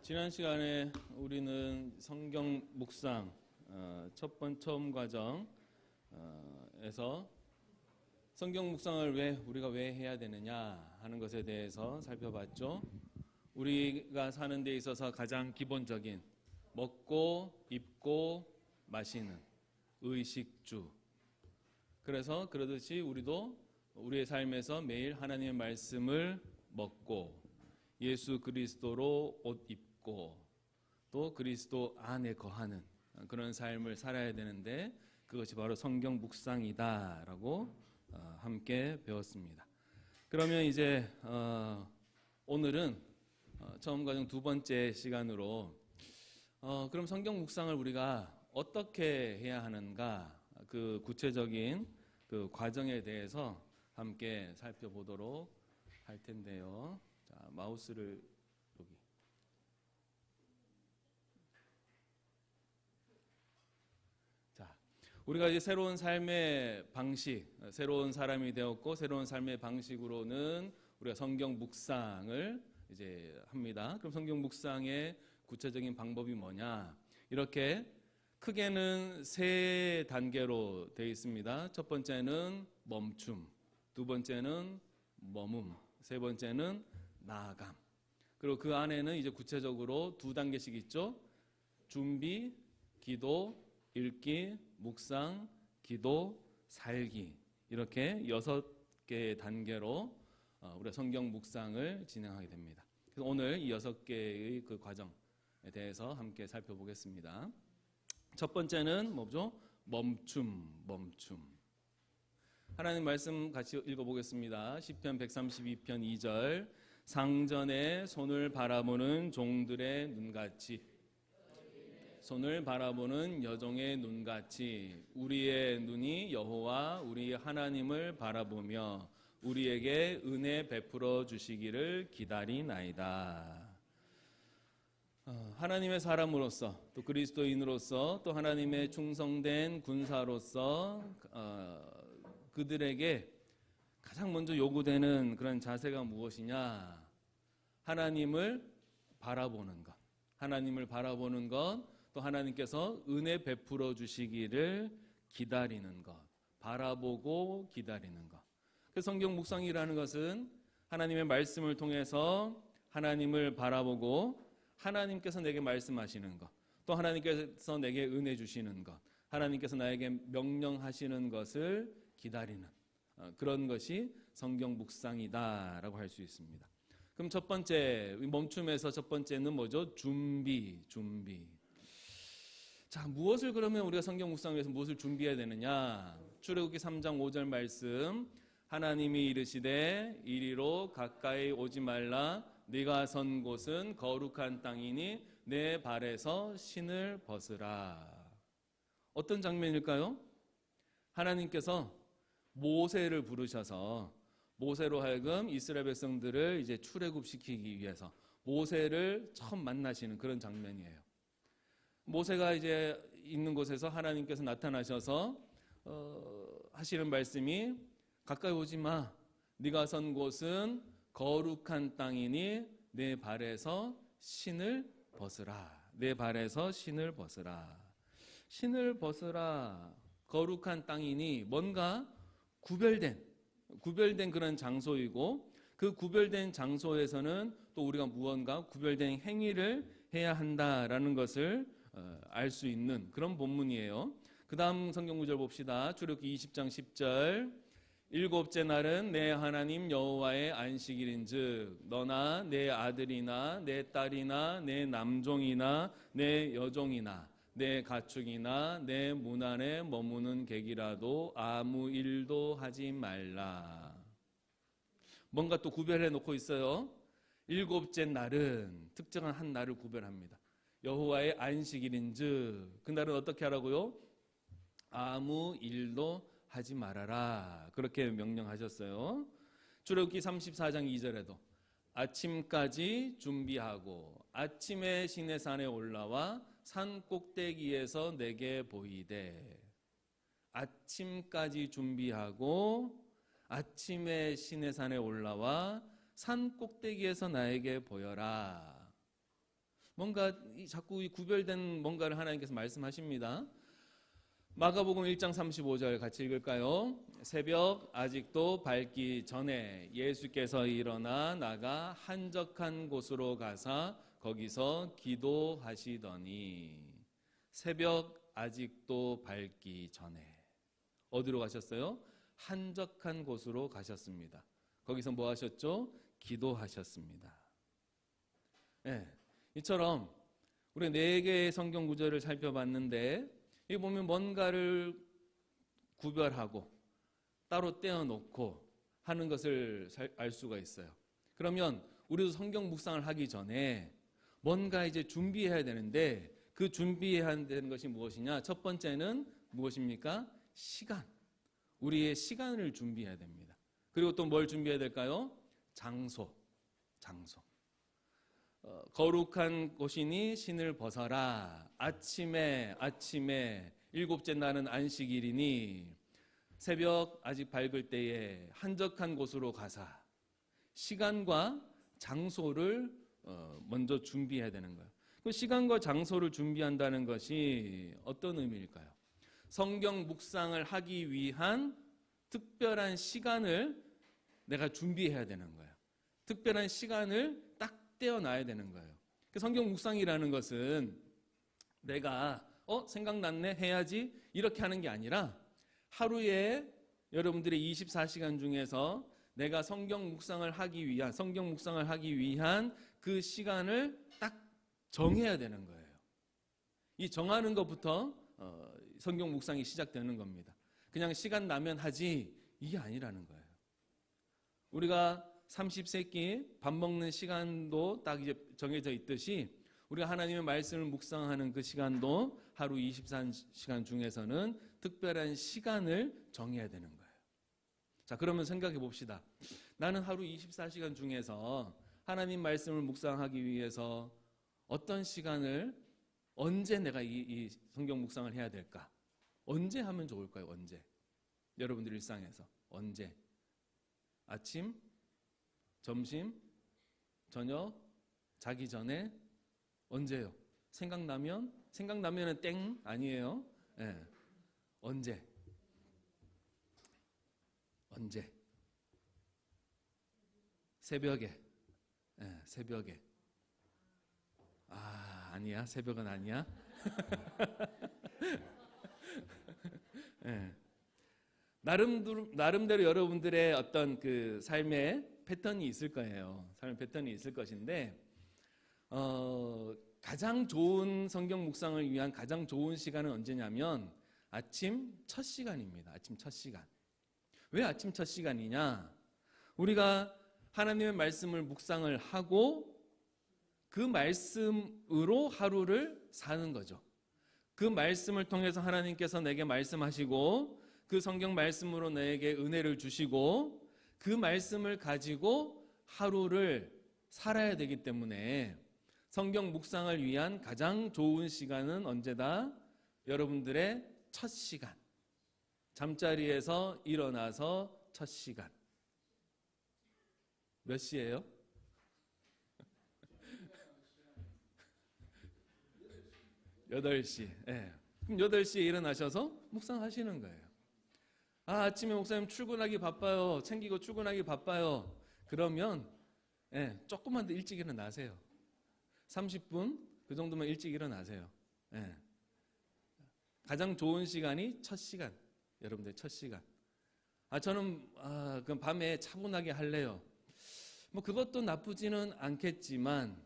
지난 시간에 우리는 성경 묵상 처음 과정에서 성경 묵상을 우리가 왜 해야 되느냐 하는 것에 대해서 살펴봤죠. 우리가 사는 데 있어서 가장 기본적인 먹고 입고 마시는 의식주. 그래서 그러듯이 우리도 우리의 삶에서 매일 하나님의 말씀을 먹고 예수 그리스도로 옷 입고 또 그리스도 안에 거하는 그런 삶을 살아야 되는데 그것이 바로 성경 묵상이다라고 함께 배웠습니다. 그러면 이제 오늘은 처음 과정 두 번째 시간으로 그럼 성경 묵상을 우리가 어떻게 해야 하는가 그 구체적인 그 과정에 대해서 함께 살펴보도록 할 텐데요. 자, 마우스를 여기. 자, 우리가 이제 새로운 삶의 방식, 새로운 사람이 되었고 새로운 삶의 방식으로는 우리가 성경 묵상을 이제 합니다. 그럼 성경 묵상의 구체적인 방법이 뭐냐? 이렇게 크게는 세 단계로 되어 있습니다. 첫 번째는 멈춤, 두 번째는 머문, 세 번째는 나아감. 그리고 그 안에는 이제 구체적으로 두 단계씩 있죠. 준비, 기도, 읽기, 묵상, 기도, 살기. 이렇게 6개의 단계로 우리가 성경 묵상을 진행하게 됩니다. 그래서 오늘 이 6개의 그 과정에 대해서 함께 살펴보겠습니다. 첫 번째는 뭐죠? 멈춤. 하나님 말씀 같이 읽어보겠습니다. 시편 132편 2절. 상전에 손을 바라보는 종들의 눈같이, 손을 바라보는 여종의 눈같이 우리의 눈이 여호와 우리 하나님을 바라보며 우리에게 은혜 베풀어 주시기를 기다리나이다. 하나님의 사람으로서 또 그리스도인으로서 또 하나님의 충성된 군사로서 그들에게 가장 먼저 요구되는 그런 자세가 무엇이냐? 하나님을 바라보는 것. 하나님을 바라보는 것, 또 하나님께서 은혜 베풀어 주시기를 기다리는 것. 바라보고 기다리는 것. 그래서 성경 묵상이라는 것은 하나님의 말씀을 통해서 하나님을 바라보고 하나님께서 내게 말씀하시는 것, 또 하나님께서 내게 은혜 주시는 것, 하나님께서 나에게 명령하시는 것을 기다리는 그런 것이 성경 묵상이다라고 할 수 있습니다. 그럼 첫 번째, 멈춤에서 첫 번째는 뭐죠? 준비. 자, 무엇을 그러면 우리가 성경 묵상을 위해서 무엇을 준비해야 되느냐? 출애굽기 3장 5절 말씀, 하나님이 이르시되 이리로 가까이 오지 말라. 네가 선 곳은 거룩한 땅이니 내 발에서 신을 벗으라. 어떤 장면일까요? 하나님께서 모세를 부르셔서 모세로 하여금 이스라엘 백성들을 이제 출애굽시키기 위해서 모세를 처음 만나시는 그런 장면이에요. 모세가 이제 있는 곳에서 하나님께서 나타나셔서 하시는 말씀이 가까이 오지 마. 네가 선 곳은 거룩한 땅이니 내 발에서 신을 벗으라. 내 발에서 신을 벗으라. 신을 벗으라. 거룩한 땅이니 뭔가 구별된 그런 장소이고 그 구별된 장소에서는 또 우리가 무언가 구별된 행위를 해야 한다라는 것을 알 수 있는 그런 본문이에요. 그 다음 성경 구절 봅시다. 출애굽기 20장 10절. 일곱째 날은 내 하나님 여호와의 안식일인즉 너나 내 아들이나 내 딸이나 내 남종이나 내 여종이나 내 가축이나 내 문 안에 머무는 객이라도 아무 일도 하지 말라. 뭔가 또 구별해 놓고 있어요. 일곱째 날은 특정한 한 날을 구별합니다. 여호와의 안식일인즉 그날은 어떻게 하라고요? 아무 일도 하지 말아라. 그렇게 명령하셨어요. 출애굽기 34장 2절에도 아침까지 준비하고 아침에 시내산에 올라와 산 꼭대기에서 내게 보이되. 아침까지 준비하고 아침에 시내산에 올라와 산 꼭대기에서 나에게 보여라. 뭔가 자꾸 이 구별된 뭔가를 하나님께서 말씀하십니다. 마가복음 1장 35절 같이 읽을까요? 새벽 아직도 밝기 전에 예수께서 일어나 나가 한적한 곳으로 가사 거기서 기도하시더니. 새벽 아직도 밝기 전에 어디로 가셨어요? 한적한 곳으로 가셨습니다. 거기서 뭐 하셨죠? 기도하셨습니다. 네, 이처럼 우리 4개의 성경 구절을 살펴봤는데 여기 보면 뭔가를 구별하고 따로 떼어놓고 하는 것을 알 수가 있어요. 그러면 우리도 성경 묵상을 하기 전에 뭔가 이제 준비해야 되는데 그 준비해야 되는 것이 무엇이냐? 첫 번째는 무엇입니까? 시간. 우리의 시간을 준비해야 됩니다. 그리고 또 뭘 준비해야 될까요? 장소. 거룩한 곳이니 신을 벗어라. 아침에 일곱째 날은 안식일이니 새벽 아직 밝을 때에 한적한 곳으로 가사. 시간과 장소를 먼저 준비해야 되는 거예요. 그 시간과 장소를 준비한다는 것이 어떤 의미일까요? 성경 묵상을 하기 위한 특별한 시간을 내가 준비해야 되는 거예요. 특별한 시간을 딱 떼어놔야 되는 거예요. 성경 묵상이라는 것은 내가 생각났네 해야지 이렇게 하는 게 아니라 하루에 여러분들의 24시간 중에서 내가 성경 묵상을 하기 위한 그 시간을 딱 정해야 되는 거예요. 이 정하는 것부터 성경 묵상이 시작되는 겁니다. 그냥 시간 나면 하지 이게 아니라는 거예요. 우리가 30세끼 밥 먹는 시간도 딱 이제 정해져 있듯이 우리가 하나님의 말씀을 묵상하는 그 시간도 하루 24시간 중에서는 특별한 시간을 정해야 되는 거예요. 자, 그러면 생각해 봅시다. 나는 하루 24시간 중에서 하나님 말씀을 묵상하기 위해서 어떤 시간을 언제 내가 이 성경 묵상을 해야 될까? 언제 하면 좋을까요? 언제? 여러분들 일상에서 언제? 아침? 점심? 저녁? 자기 전에? 언제요? 생각나면은 땡 아니에요? 네. 언제? 새벽에. 네, 새벽에. 아니야. 새벽은 아니야. 네. 나름대로 여러분들의 어떤 그 삶의 패턴이 있을 거예요. 삶의 패턴이 있을 것인데 가장 좋은 성경 묵상을 위한 가장 좋은 시간은 언제냐면 아침 첫 시간입니다. 아침 첫 시간. 왜 아침 첫 시간이냐? 우리가 하나님의 말씀을 묵상을 하고 그 말씀으로 하루를 사는 거죠. 그 말씀을 통해서 하나님께서 내게 말씀하시고 그 성경 말씀으로 내게 은혜를 주시고 그 말씀을 가지고 하루를 살아야 되기 때문에 성경 묵상을 위한 가장 좋은 시간은 언제다? 여러분들의 첫 시간. 잠자리에서 일어나서 첫 시간. 몇 시예요? 8시. 네. 그럼 8시에 일어나셔서 묵상하시는 거예요. 아침에 목사님 출근하기 바빠요. 챙기고 출근하기 바빠요. 그러면 조금만 더 일찍 일어나세요. 30분 그 정도만 일찍 일어나세요. 가장 좋은 시간이 첫 시간. 여러분들 첫 시간. 저는 그럼 밤에 차분하게 할래요. 뭐 그것도 나쁘지는 않겠지만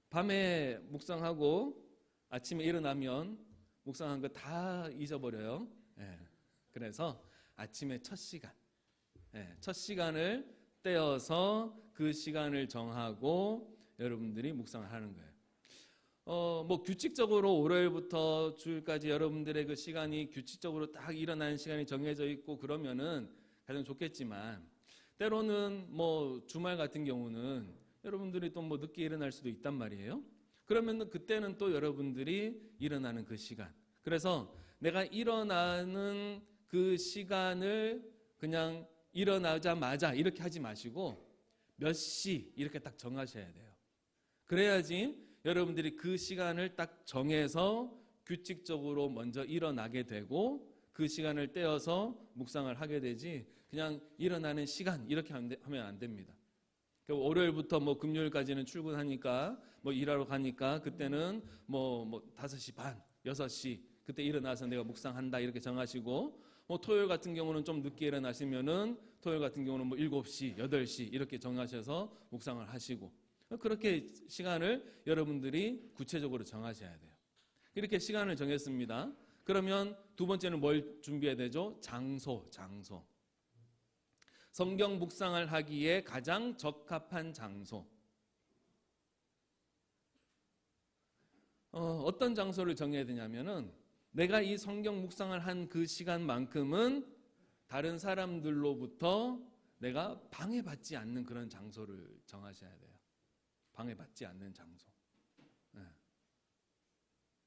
밤에 묵상하고 아침에 일어나면 묵상한 거 다 잊어버려요. 그래서 아침에 첫 시간, 첫 시간을 떼어서 그 시간을 정하고 여러분들이 묵상을 하는 거예요. 뭐 규칙적으로 월요일부터 주일까지 여러분들의 그 시간이 규칙적으로 딱 일어나는 시간이 정해져 있고 그러면은 가장 좋겠지만 때로는 뭐 주말 같은 경우는 여러분들이 또 뭐 늦게 일어날 수도 있단 말이에요. 그러면 그때는 또 여러분들이 일어나는 그 시간. 그래서 내가 일어나는 그 시간을 그냥 일어나자마자 이렇게 하지 마시고 몇 시 이렇게 딱 정하셔야 돼요. 그래야지 여러분들이 그 시간을 딱 정해서 규칙적으로 먼저 일어나게 되고 그 시간을 떼어서 묵상을 하게 되지 그냥 일어나는 시간 이렇게 하면 안 됩니다. 월요일부터 뭐 금요일까지는 출근하니까 뭐 일하러 가니까 그때는 뭐 5시 반, 6시 그때 일어나서 내가 묵상한다 이렇게 정하시고 뭐 토요일 같은 경우는 좀 늦게 일어나시면은 토요일 같은 경우는 뭐 7시, 8시 이렇게 정하셔서 묵상을 하시고 그렇게 시간을 여러분들이 구체적으로 정하셔야 돼요. 이렇게 시간을 정했습니다. 그러면 두 번째는 뭘 준비해야 되죠? 장소. 성경 묵상을 하기에 가장 적합한 장소. 어떤 장소를 정해야 되냐면은 내가 이 성경 묵상을 한 그 시간만큼은 다른 사람들로부터 내가 방해받지 않는 그런 장소를 정하셔야 돼요. 방해받지 않는 장소. 네.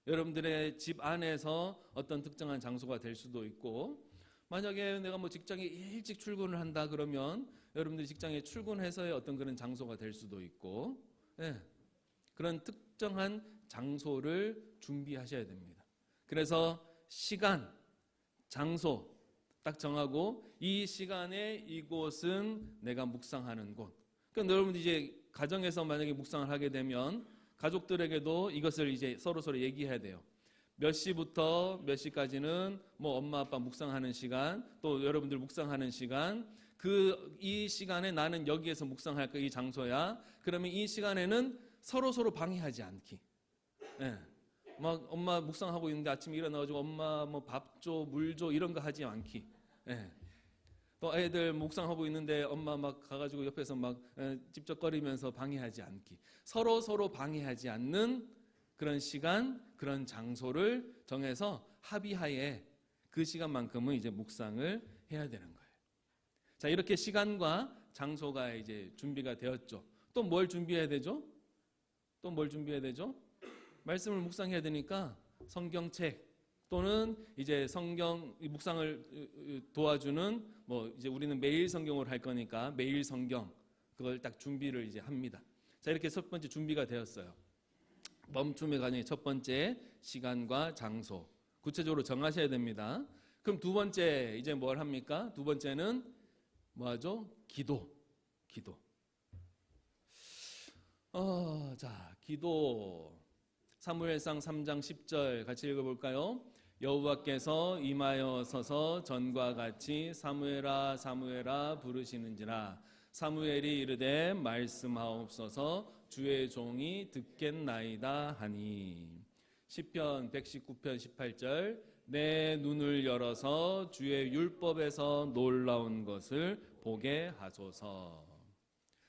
여러분들의 집 안에서 어떤 특정한 장소가 될 수도 있고 만약에 내가 뭐 직장에 일찍 출근을 한다 그러면 여러분들이 직장에 출근해서의 어떤 그런 장소가 될 수도 있고 네. 그런 특정한 장소를 준비하셔야 됩니다. 그래서 시간, 장소 딱 정하고 이 시간에 이곳은 내가 묵상하는 곳. 그러니까 여러분들 이제 가정에서 만약에 묵상을 하게 되면 가족들에게도 이것을 이제 서로 얘기해야 돼요. 몇 시부터 몇 시까지는 뭐 엄마 아빠 묵상하는 시간, 또 여러분들 묵상하는 시간, 이 시간에 나는 여기에서 묵상할 거 이 장소야. 그러면 이 시간에는 서로 방해하지 않기. 네. 막 엄마 묵상하고 있는데 아침에 일어나가지고 엄마 뭐 밥 줘, 물 줘 이런 거 하지 않기. 네. 또 애들 묵상하고 있는데 엄마 막 가가지고 옆에서 막 찝쩍거리면서 방해하지 않기. 서로 방해하지 않는 그런 시간, 그런 장소를 정해서 합의하에 그 시간만큼은 이제 묵상을 해야 되는 거예요. 자, 이렇게 시간과 장소가 이제 준비가 되었죠. 또 뭘 준비해야 되죠? 말씀을 묵상해야 되니까 성경책 또는 이제 성경 묵상을 도와주는 뭐 이제 우리는 매일 성경을 할 거니까 매일 성경 그걸 딱 준비를 이제 합니다. 자, 이렇게 첫 번째 준비가 되었어요. 멈춤의 과정의 첫 번째 시간과 장소 구체적으로 정하셔야 됩니다. 그럼 두 번째 이제 뭘 합니까? 두 번째는 뭐 하죠? 기도. 자, 기도. 사무엘상 3장 10절 같이 읽어볼까요? 여호와께서 임하여 서서 전과 같이 사무엘아 사무엘아 부르시는지라 사무엘이 이르되 말씀하옵소서 주의 종이 듣겠나이다 하니. 시편 119편 18절 내 눈을 열어서 주의 율법에서 놀라운 것을 보게 하소서.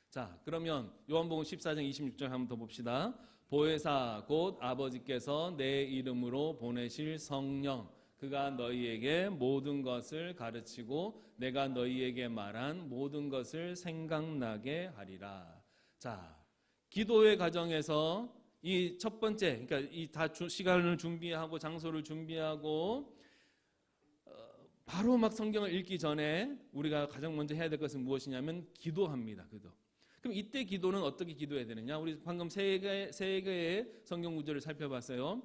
자, 그러면 요한복음 14장 26절 한번 더 봅시다. 보혜사 곧 아버지께서 내 이름으로 보내실 성령 그가 너희에게 모든 것을 가르치고 내가 너희에게 말한 모든 것을 생각나게 하리라. 자, 기도의 과정에서 이 첫 번째, 그러니까 이 다 시간을 준비하고 장소를 준비하고 바로 막 성경을 읽기 전에 우리가 가장 먼저 해야 될 것은 무엇이냐면 기도합니다. 그럼 이때 기도는 어떻게 기도해야 되느냐? 우리 방금 세 개의 성경 구절을 살펴봤어요.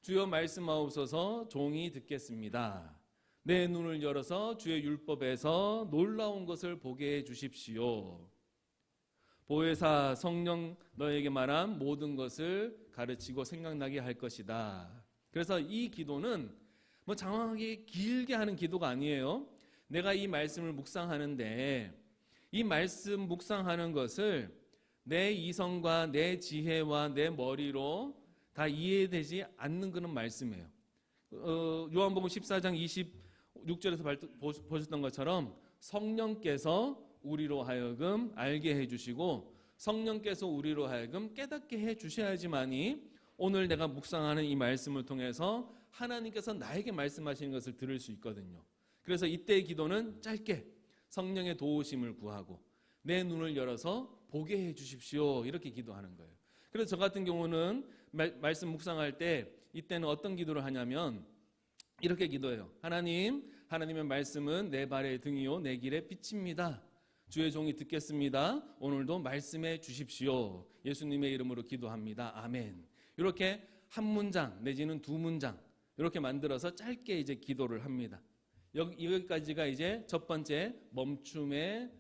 주여 말씀하옵소서 종이 듣겠습니다. 내 눈을 열어서 주의 율법에서 놀라운 것을 보게 해 주십시오. 보혜사 성령 너에게 말한 모든 것을 가르치고 생각나게 할 것이다. 그래서 이 기도는 뭐 장황하게 길게 하는 기도가 아니에요. 내가 이 말씀을 묵상하는데 이 말씀 묵상하는 것을 내 이성과 내 지혜와 내 머리로 다 이해되지 않는 그런 말씀이에요. 요한복음 14장 26절에서 보셨던 것처럼 성령께서 우리로 하여금 알게 해주시고 성령께서 우리로 하여금 깨닫게 해주셔야지만이 오늘 내가 묵상하는 이 말씀을 통해서 하나님께서 나에게 말씀하시는 것을 들을 수 있거든요. 그래서 이때의 기도는 짧게 성령의 도우심을 구하고 내 눈을 열어서 보게 해 주십시오 이렇게 기도하는 거예요. 그래서 저 같은 경우는 말씀 묵상할 때 이때는 어떤 기도를 하냐면 이렇게 기도해요. 하나님의 말씀은 내 발의 등이요 내 길의 빛입니다. 주의 종이 듣겠습니다. 오늘도 말씀해 주십시오. 예수님의 이름으로 기도합니다. 아멘. 이렇게 한 문장 내지는 두 문장 이렇게 만들어서 짧게 이제 기도를 합니다. 여기까지가 이제 첫 번째 멈춤의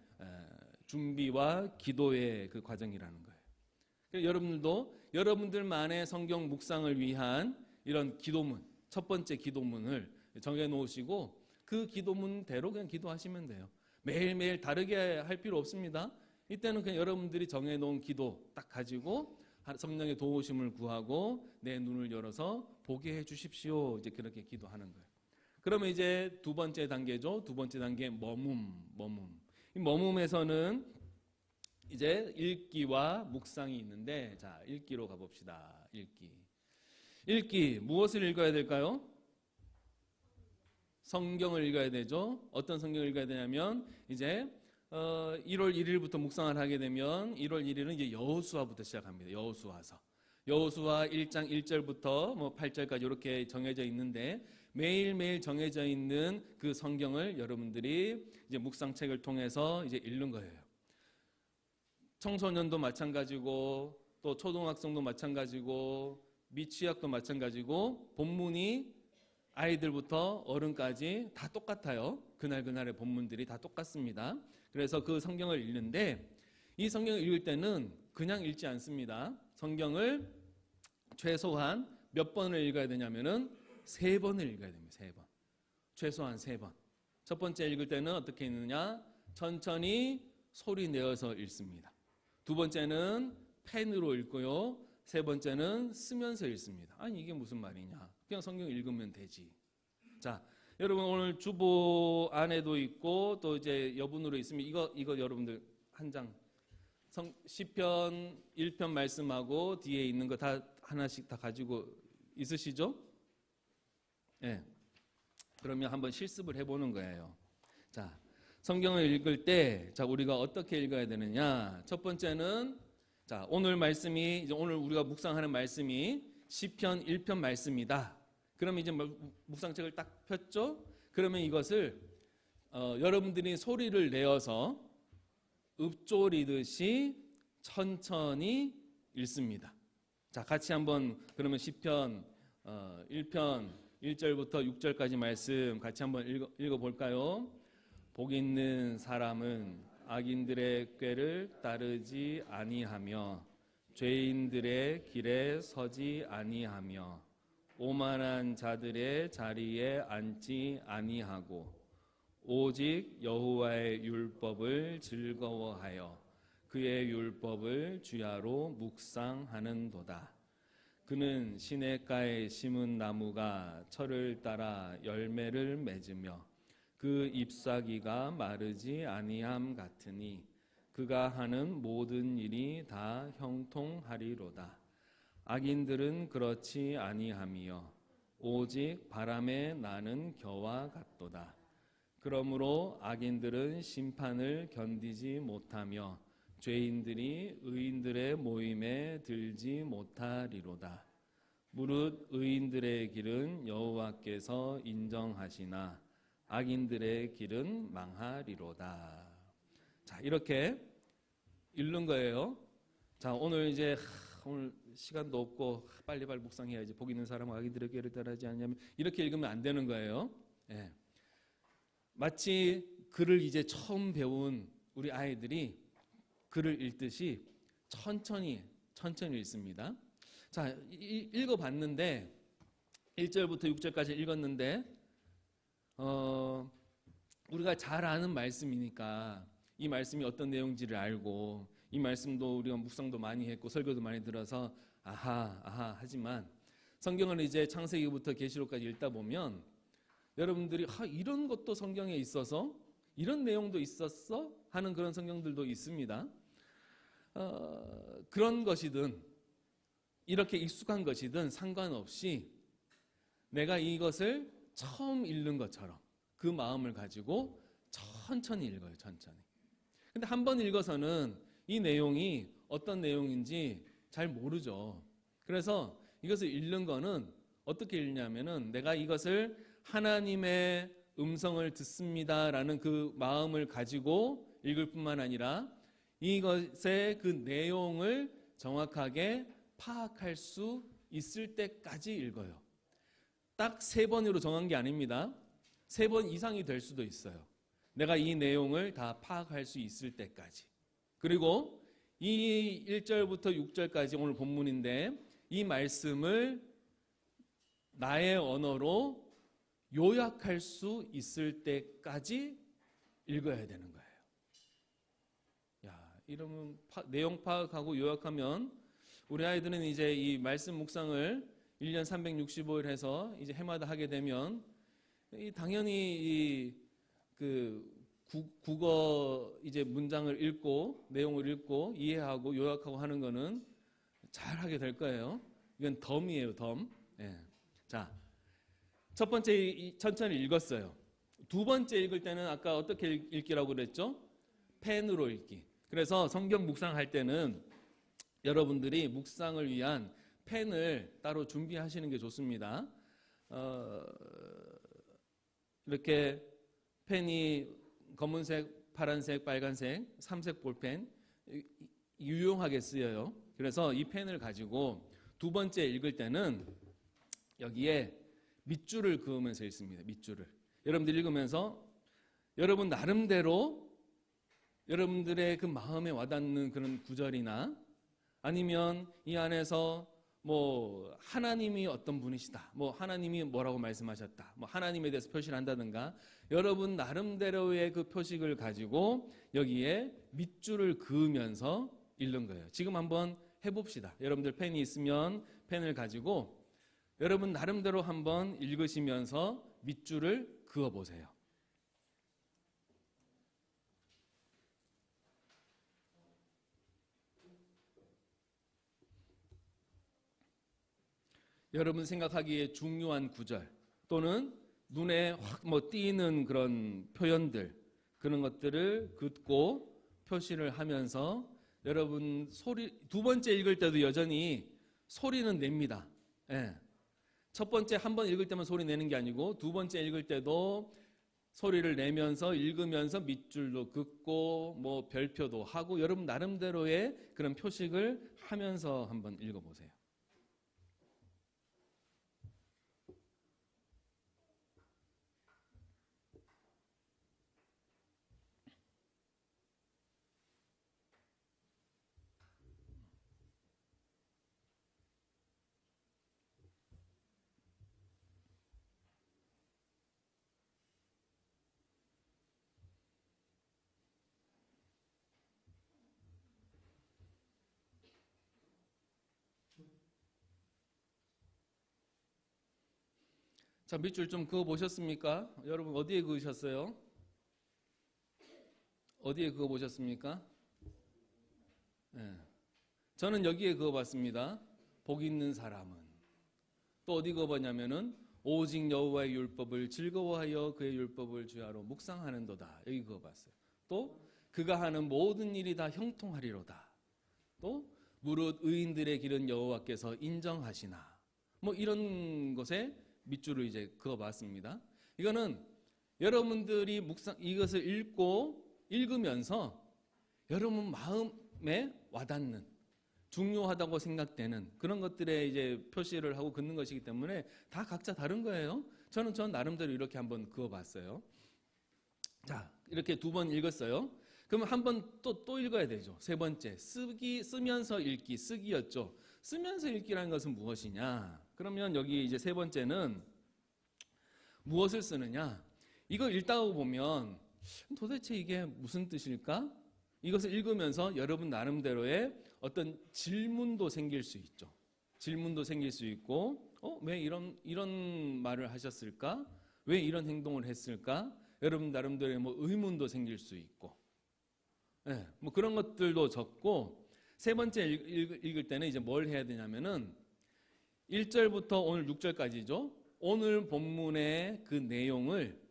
준비와 기도의 그 과정이라는 거예요. 여러분들도 여러분들만의 성경 묵상을 위한 이런 기도문, 첫 번째 기도문을 정해 놓으시고 그 기도문대로 그냥 기도하시면 돼요. 매일매일 다르게 할 필요 없습니다. 이때는 그냥 여러분들이 정해 놓은 기도 딱 가지고 성령의 도우심을 구하고 내 눈을 열어서 보게 해 주십시오. 이제 그렇게 기도하는 거예요. 그러면 이제 두 번째 단계죠. 두 번째 단계 머문. 이 머문에서는 이제 읽기와 묵상이 있는데, 자, 읽기로 가봅시다. 읽기 무엇을 읽어야 될까요? 성경을 읽어야 되죠. 어떤 성경을 읽어야 되냐면 이제 1월 1일부터 묵상을 하게 되면 1월 1일은 이제 여호수아부터 시작합니다. 여호수아 1장 1절부터 뭐 8절까지 이렇게 정해져 있는데 매일매일 정해져 있는 그 성경을 여러분들이 이제 묵상책을 통해서 이제 읽는 거예요. 청소년도 마찬가지고 또 초등학생도 마찬가지고 미취학도 마찬가지고 본문이 아이들부터 어른까지 다 똑같아요. 그날의 본문들이 다 똑같습니다. 그래서 그 성경을 읽는데 이 성경을 읽을 때는 그냥 읽지 않습니다. 성경을 최소한 몇 번을 읽어야 되냐면은 3번을 읽어야 됩니다. 3번. 최소한 3번. 첫 번째 읽을 때는 어떻게 읽느냐? 천천히 소리 내어서 읽습니다. 두 번째는 펜으로 읽고요. 세 번째는 쓰면서 읽습니다. 아니 이게 무슨 말이냐? 그냥 성경 읽으면 되지. 자, 여러분 오늘 주보 안에도 있고 또 이제 여분으로 있으면 이거 여러분들 한 장 시편 1편 말씀하고 뒤에 있는 거 다 하나씩 다 가지고 있으시죠? 네. 그러면 한번 실습을 해보는 거예요. 자, 성경을 읽을 때, 자, 우리가 어떻게 읽어야 되느냐? 첫 번째는, 자, 오늘 말씀이, 이제 오늘 우리가 묵상하는 말씀이 시편 1편 말씀이다. 그러면 이제 묵상책을 딱 폈죠? 그러면 이것을, 여러분들이 소리를 내어서 읊조리듯이 천천히 읽습니다. 자, 같이 한번, 그러면 시편 1편 1절부터 6절까지 말씀 같이 한번 읽어볼까요? 복 있는 사람은 악인들의 꾀를 따르지 아니하며 죄인들의 길에 서지 아니하며 오만한 자들의 자리에 앉지 아니하고 오직 여호와의 율법을 즐거워하여 그의 율법을 주야로 묵상하는도다. 그는 시냇가에 심은 나무가 철을 따라 열매를 맺으며 그 잎사귀가 마르지 아니함 같으니 그가 하는 모든 일이 다 형통하리로다. 악인들은 그렇지 아니하며 오직 바람에 나는 겨와 같도다. 그러므로 악인들은 심판을 견디지 못하며 죄인들이 의인들의 모임에 들지 못하리로다. 무릇 의인들의 길은 여호와께서 인정하시나 악인들의 길은 망하리로다. 자, 이렇게 읽는 거예요. 자, 오늘 이제 오늘 시간도 없고 빨리빨리 묵상해야지. 복 있는 사람은 악인들의 길을 따르지 않냐면 이렇게 읽으면 안 되는 거예요. 예. 마치 글을 이제 처음 배운 우리 아이들이 글을 읽듯이 천천히 읽습니다. 자, 읽어봤는데 1절부터 6절까지 읽었는데 우리가 잘 아는 말씀이니까 이 말씀이 어떤 내용인지를 알고 이 말씀도 우리가 묵상도 많이 했고 설교도 많이 들어서 아하 하지만 성경을 이제 창세기부터 계시록까지 읽다 보면 여러분들이 이런 것도 성경에 있어서 이런 내용도 있었어? 하는 그런 성경들도 있습니다. 그런 것이든 이렇게 익숙한 것이든 상관없이 내가 이것을 처음 읽는 것처럼 그 마음을 가지고 천천히 읽어요. 천천히. 근데 한 번 읽어서는 이 내용이 어떤 내용인지 잘 모르죠. 그래서 이것을 읽는 거는 어떻게 읽냐면은 내가 이것을 하나님의 음성을 듣습니다라는 그 마음을 가지고 읽을 뿐만 아니라 이것의 그 내용을 정확하게 파악할 수 있을 때까지 읽어요. 딱 3번으로 정한 게 아닙니다. 3번 이상이 될 수도 있어요. 내가 이 내용을 다 파악할 수 있을 때까지. 그리고 이 1절부터 6절까지 오늘 본문인데 이 말씀을 나의 언어로 요약할 수 있을 때까지 읽어야 되는 거예요. 야, 이러면 내용 파악하고 요약하면 우리 아이들은 이제 이 말씀 묵상을 1년 365일 해서 이제 해마다 하게 되면 당연히 국어 이제 문장을 읽고 내용을 읽고 이해하고 요약하고 하는 거는 잘 하게 될 거예요. 이건 덤이에요, 덤. 예. 자, 첫 번째 천천히 읽었어요. 두 번째 읽을 때는 아까 어떻게 읽기라고 그랬죠? 펜으로 읽기. 그래서 성경 묵상할 때는 여러분들이 묵상을 위한 펜을 따로 준비하시는 게 좋습니다. 이렇게 펜이 검은색, 파란색, 빨간색, 3색 볼펜 유용하게 쓰여요. 그래서 이 펜을 가지고 두 번째 읽을 때는 여기에 밑줄을 그으면서 읽습니다. 밑줄을. 여러분들 읽으면서 여러분 나름대로 여러분들의 그 마음에 와닿는 그런 구절이나 아니면 이 안에서 뭐 하나님이 어떤 분이시다, 뭐 하나님이 뭐라고 말씀하셨다, 뭐 하나님에 대해서 표시를 한다든가 여러분 나름대로의 그 표식을 가지고 여기에 밑줄을 그으면서 읽는 거예요. 지금 한번 해봅시다. 여러분들 펜이 있으면 펜을 가지고 여러분 나름대로 한번 읽으시면서 밑줄을 그어보세요. 여러분 생각하기에 중요한 구절 또는 눈에 확 뭐 띄는 그런 표현들 그런 것들을 긋고 표시를 하면서 여러분 두 번째 읽을 때도 여전히 소리는 냅니다. 예. 첫 번째 한 번 읽을 때만 소리 내는 게 아니고 두 번째 읽을 때도 소리를 내면서 읽으면서 밑줄도 긋고 뭐 별표도 하고 여러분 나름대로의 그런 표식을 하면서 한번 읽어보세요. 자, 밑줄 좀 그어 보셨습니까? 여러분 어디에 그으셨어요? 어디에 그어 보셨습니까? 네. 저는 여기에 그어 봤습니다. 복 있는 사람은. 또 어디 그어 봤냐면은 오직 여호와의 율법을 즐거워하여 그의 율법을 주야로 묵상하는도다. 여기 그어 봤어요. 또 그가 하는 모든 일이 다 형통하리로다. 또 무릇 의인들의 길은 여호와께서 인정하시나. 뭐 이런 것에 밑줄을 이제 그어봤습니다. 이거는 여러분들이 이것을 읽으면서 여러분 마음에 와닿는 중요하다고 생각되는 그런 것들에 이제 표시를 하고 긋는 것이기 때문에 다 각자 다른 거예요. 저는 나름대로 이렇게 한번 그어봤어요. 자, 이렇게 두 번 읽었어요. 그러면 한 번 또 읽어야 되죠. 세 번째, 쓰면서 읽기, 쓰기였죠. 쓰면서 읽기라는 것은 무엇이냐? 그러면 여기 이제 세 번째는 무엇을 쓰느냐? 이거 읽다가 보면 도대체 이게 무슨 뜻일까? 이것을 읽으면서 여러분 나름대로의 어떤 질문도 생길 수 있죠. 질문도 생길 수 있고, 왜 이런 말을 하셨을까? 왜 이런 행동을 했을까? 여러분 나름대로의 뭐 의문도 생길 수 있고, 네, 뭐 그런 것들도 적고, 세 번째 읽을 때는 이제 뭘 해야 되냐면은 1절부터 오늘 6절까지죠. 오늘 본문의 그 내용을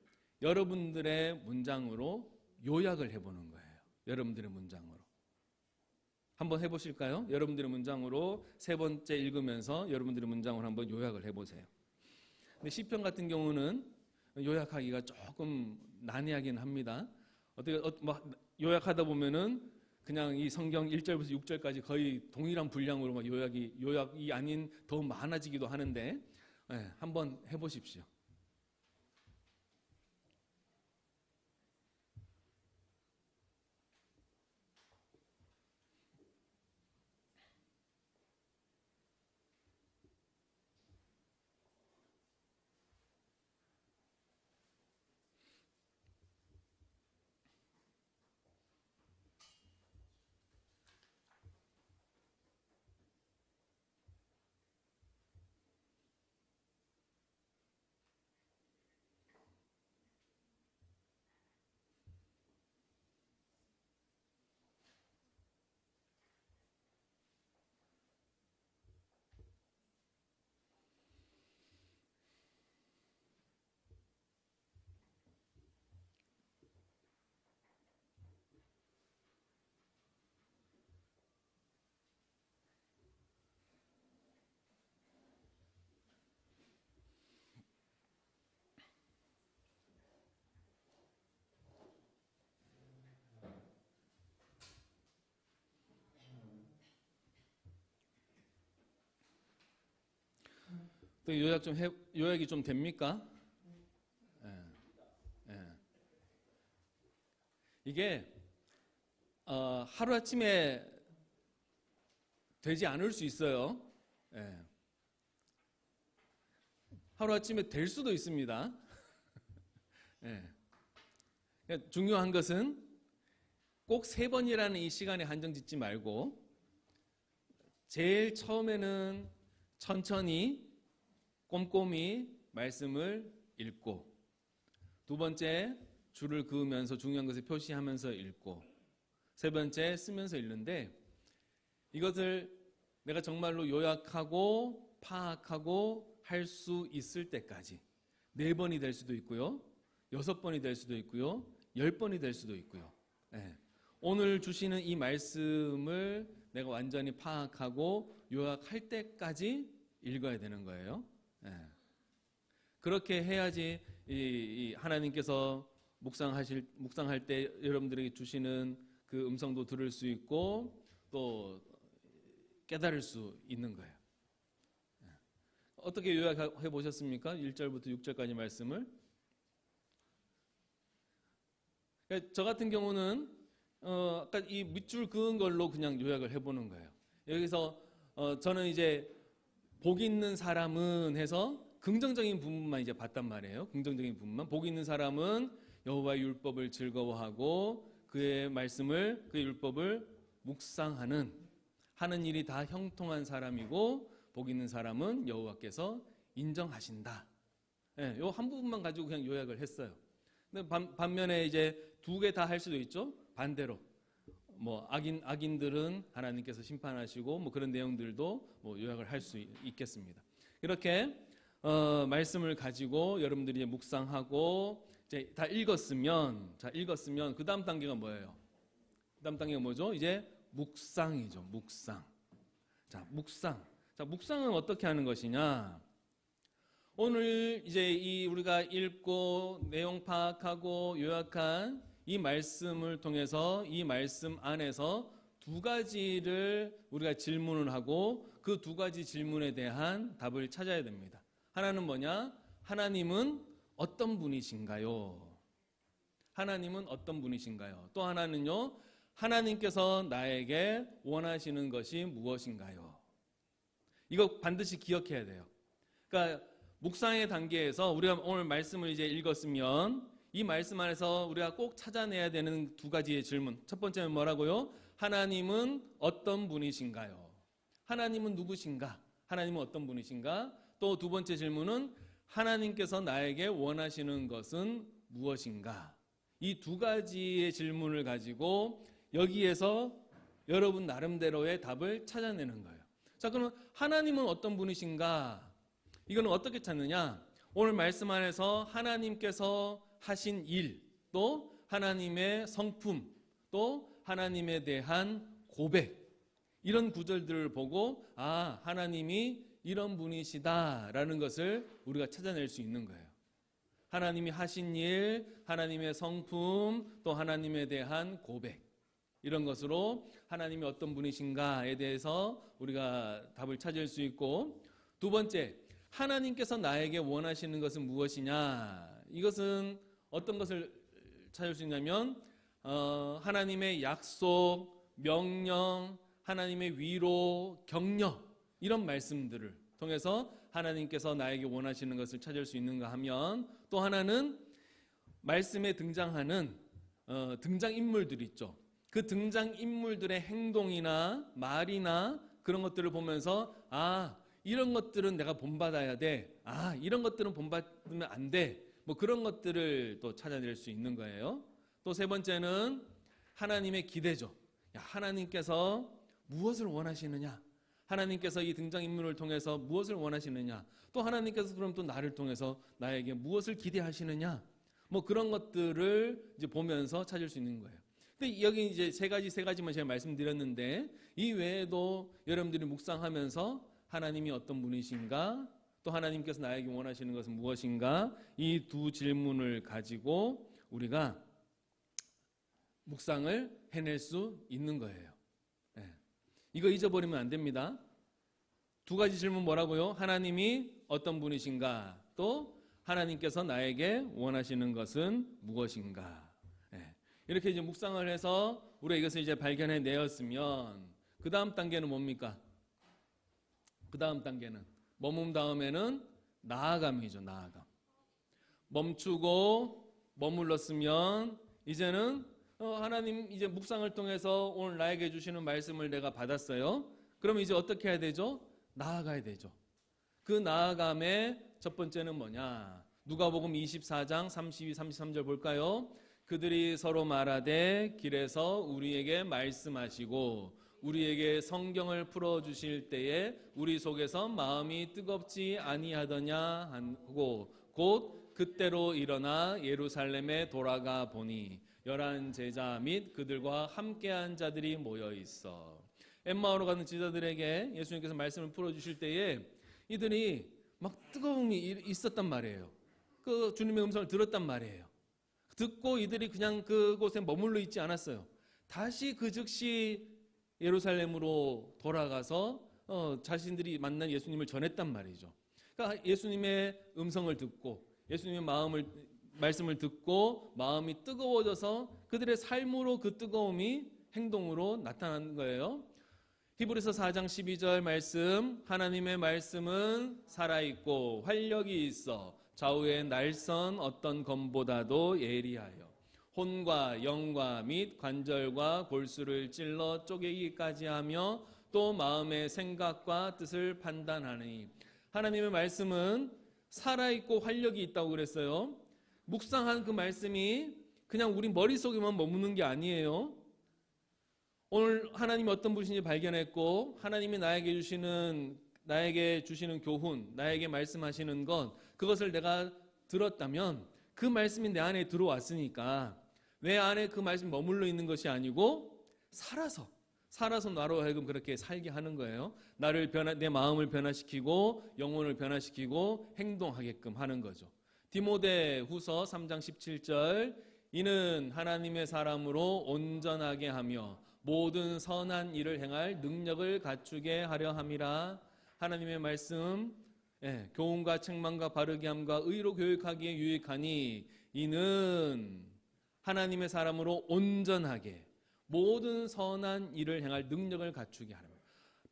여러분들의 문장으로 요약을 해보는 거예요. 여러분들의 문장으로. 한번 해보실까요? 여러분들의 문장으로 세 번째 읽으면서 여러분들의 문장으로 한번 요약을 해보세요. 근데 시편 같은 경우는 요약하기가 조금 난해하긴 합니다. 어떻게 막 요약하다 보면은 그냥 이 성경 1절부터 6절까지 거의 동일한 분량으로 막 요약이 아닌 더 많아지기도 하는데 한번 해보십시오. 또 요약이 좀 됩니까? 예. 이게 하루아침에 되지 않을 수 있어요. 하루아침에 될 수도 있습니다. 중요한 것은 꼭 3번이라는 이 시간에 한정 짓지 말고 제일 처음에는 천천히 꼼꼼히 말씀을 읽고, 두 번째 줄을 그으면서 중요한 것을 표시하면서 읽고, 세 번째 쓰면서 읽는데, 이것을 내가 정말로 요약하고 파악하고 할 수 있을 때까지 4번이 될 수도 있고요, 6번이 될 수도 있고요, 10번이 될 수도 있고요. 오늘 주시는 이 말씀을 내가 완전히 파악하고 요약할 때까지 읽어야 되는 거예요. 그렇게 해야지 이 하나님께서 묵상할 때 여러분들에게 주시는 그 음성도 들을 수 있고 또 깨달을 수 있는 거예요. 어떻게 요약해 보셨습니까? 1절부터 6절까지 말씀을. 저 같은 경우는 아까 이 밑줄 그은 걸로 그냥 요약을 해보는 거예요. 여기서 저는 이제 복 있는 사람은 해서 긍정적인 부분만 이제 봤단 말이에요. 긍정적인 부분만. 복 있는 사람은 여호와의 율법을 즐거워하고 그의 말씀을, 그의 율법을 묵상하는, 하는 일이 다 형통한 사람이고, 복 있는 사람은 여호와께서 인정하신다. 요 한 부분만 가지고 그냥 요약을 했어요. 근데 반면에 이제 2개 다 할 수도 있죠. 반대로 뭐 악인들은 하나님께서 심판하시고 뭐 그런 내용들도 뭐 요약을 할 수 있겠습니다. 이렇게 말씀을 가지고 여러분들이 이제 묵상하고 이제 다 읽었으면, 그 다음 단계가 뭐예요? 그 다음 단계가 뭐죠? 이제 묵상이죠. 묵상. 자, 묵상은 어떻게 하는 것이냐? 오늘 이제 우리가 읽고 내용 파악하고 요약한 이 말씀을 통해서 이 말씀 안에서 2가지를 우리가 질문을 하고 그 2가지 질문에 대한 답을 찾아야 됩니다. 하나는 뭐냐? 하나님은 어떤 분이신가요? 하나님은 어떤 분이신가요? 또 하나는요, 하나님께서 나에게 원하시는 것이 무엇인가요? 이거 반드시 기억해야 돼요. 그러니까 묵상의 단계에서 우리가 오늘 말씀을 이제 읽었으면 이 말씀 안에서 우리가 꼭 찾아내야 되는 2가지의 질문. 첫 번째는 뭐라고요? 하나님은 어떤 분이신가요? 하나님은 누구신가? 하나님은 어떤 분이신가? 또 2번째 질문은 하나님께서 나에게 원하시는 것은 무엇인가? 이 2가지의 질문을 가지고 여기에서 여러분 나름대로의 답을 찾아내는 거예요. 자, 그럼 하나님은 어떤 분이신가? 이거는 어떻게 찾느냐? 오늘 말씀 안에서 하나님께서 하신 일, 또 하나님의 성품, 또 하나님에 대한 고백, 이런 구절들을 보고 하나님이 이런 분이시다라는 것을 우리가 찾아낼 수 있는 거예요. 하나님이 하신 일, 하나님의 성품, 또 하나님에 대한 고백, 이런 것으로 하나님이 어떤 분이신가에 대해서 우리가 답을 찾을 수 있고, 두 번째, 하나님께서 나에게 원하시는 것은 무엇이냐? 이것은 어떤 것을 찾을 수 있냐면 하나님의 약속, 명령, 하나님의 위로, 격려, 이런 말씀들을 통해서 하나님께서 나에게 원하시는 것을 찾을 수 있는가 하면, 또 하나는 말씀에 등장하는 등장인물들 있죠. 그 등장인물들의 행동이나 말이나 그런 것들을 보면서 이런 것들은 내가 본받아야 돼. 이런 것들은 본받으면 안 돼. 뭐 그런 것들을 또 찾아낼 수 있는 거예요. 또 세 번째는 하나님의 기대죠. 하나님께서 무엇을 원하시느냐? 하나님께서 이 등장인물을 통해서 무엇을 원하시느냐? 또 하나님께서 그럼 또 나를 통해서 나에게 무엇을 기대하시느냐? 뭐 그런 것들을 이제 보면서 찾을 수 있는 거예요. 근데 여기 이제 세 가지만 제가 말씀드렸는데, 이 외에도 여러분들이 묵상하면서 하나님이 어떤 분이신가, 또 하나님께서 나에게 원하시는 것은 무엇인가, 이 두 질문을 가지고 우리가 묵상을 해낼 수 있는 거예요. 이거 잊어버리면 안 됩니다. 두 가지 질문 뭐라고요? 하나님이 어떤 분이신가, 또 하나님께서 나에게 원하시는 것은 무엇인가. 이렇게 이제 묵상을 해서 우리가 이것을 이제 발견해 내었으면, 그 다음 단계는 뭡니까? 그 다음 단계는 머문 다음에는 나아감이죠. 나아감. 멈추고 머물렀으면 이제는 하나님 이제 묵상을 통해서 오늘 나에게 주시는 말씀을 내가 받았어요. 그럼 이제 어떻게 해야 되죠? 나아가야 되죠. 그 나아감의 첫 번째는 뭐냐? 누가복음 24장 32, 33절 볼까요? 그들이 서로 말하되 길에서 우리에게 말씀하시고 우리에게 성경을 풀어주실 때에 우리 속에서 마음이 뜨겁지 아니하더냐 하고, 곧 그때로 일어나 예루살렘에 돌아가 보니 열한 제자 및 그들과 함께한 자들이 모여 있어. 엠마오로 가는 제자들에게 예수님께서 말씀을 풀어주실 때에 이들이 막 뜨거움이 있었단 말이에요. 그 주님의 음성을 들었단 말이에요. 듣고 이들이 그냥 그곳에 머물러 있지 않았어요. 다시 그 즉시 예루살렘으로 돌아가서 자신들이 만난 예수님을 전했단 말이죠. 그러니까 예수님의 음성을 듣고 예수님의 말씀을 듣고 마음이 뜨거워져서 그들의 삶으로 그 뜨거움이 행동으로 나타난 거예요. 히브리서 4장 12절 말씀, 하나님의 말씀은 살아있고 활력이 있어 좌우의 날선 어떤 검보다도 예리하여 혼과 영과 및 관절과 골수를 찔러 쪼개기까지 하며 또 마음의 생각과 뜻을 판단하니. 하나님의 말씀은 살아있고 활력이 있다고 그랬어요. 묵상한 그 말씀이 그냥 우리 머릿속에만 머무는 게 아니에요. 오늘 하나님이 어떤 분이신지 발견했고 하나님이 나에게 주시는 교훈, 나에게 말씀하시는 것, 그것을 내가 들었다면 그 말씀이 내 안에 들어왔으니까 내 안에 그 말씀이 머물러 있는 것이 아니고 살아서 나로 하여금 그렇게 살게 하는 거예요. 내 마음을 변화시키고 영혼을 변화시키고 행동하게끔 하는 거죠. 디모데후서 3장 17절, 이는 하나님의 사람으로 온전하게 하며 모든 선한 일을 행할 능력을 갖추게 하려 함이라. 하나님의 말씀, 교훈과 책망과 바르게 함과 의로 교육하기에 유익하니 이는 하나님의 사람으로 온전하게 모든 선한 일을 행할 능력을 갖추게 하라.